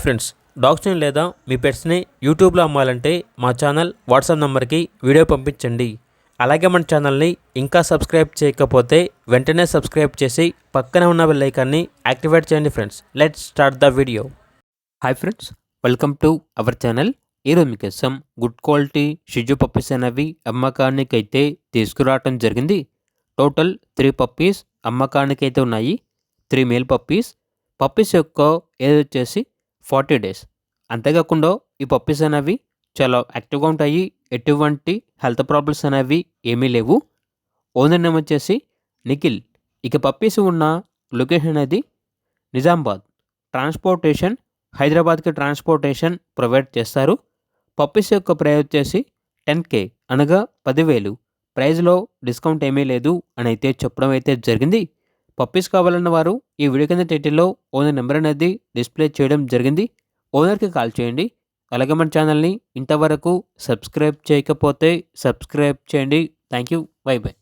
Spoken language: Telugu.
ఫ్రెండ్స్, డాగ్స్ని లేదా మీ పెట్స్ని యూట్యూబ్లో అమ్మాలంటే మా ఛానల్ వాట్సాప్ నెంబర్కి వీడియో పంపించండి. అలాగే మన ఛానల్ని ఇంకా సబ్స్క్రైబ్ చేయకపోతే వెంటనే సబ్స్క్రైబ్ చేసి పక్కనే ఉన్న బెల్ ఐకాన్ని యాక్టివేట్ చేయండి. Friends, let's start the video. Hi friends, welcome to our channel. ఈరోజు మీకోసం గుడ్ క్వాలిటీ షిజు పప్పీస్ అనేవి అమ్మకానికి అయితే తీసుకురావటం జరిగింది. టోటల్ 3 పప్పీస్ అమ్మకానికి అయితే ఉన్నాయి. 3 మేల్ పప్పీస్ యొక్క ఏజ్ వచ్చేసి 40 డేస్. అంతేకాకుండా ఈ పప్పీస్ అనేవి చాలా యాక్టివ్గా ఉంటాయి. ఎటువంటి హెల్త్ ప్రాబ్లమ్స్ అనేవి ఏమీ లేవు. ఓనర్ నేమ్ వచ్చేసి నిఖిల్. ఇక పప్పీస్ ఉన్న లొకేషన్ అనేది నిజామాబాద్. ట్రాన్స్పోర్టేషన్ హైదరాబాద్కి ట్రాన్స్పోర్టేషన్ ప్రొవైడ్ చేస్తారు. పప్పీస్ యొక్క ప్రైస్ వచ్చేసి 10K అనగా 10,000. ప్రైజ్లో డిస్కౌంట్ ఏమీ లేదు అని అయితే చెప్పడం అయితే జరిగింది. పప్పీస్ కావాలన్న వారు ఈ వీడియో కింద టైటిల్లో ఓనర్ నెంబర్ అనేది డిస్ప్లే చేయడం జరిగింది. ఓనర్కి కాల్ చేయండి. అలాగే మన ఛానల్ని ఇంతవరకు సబ్స్క్రైబ్ చేయకపోతే సబ్స్క్రైబ్ చేయండి. Thank you. By by.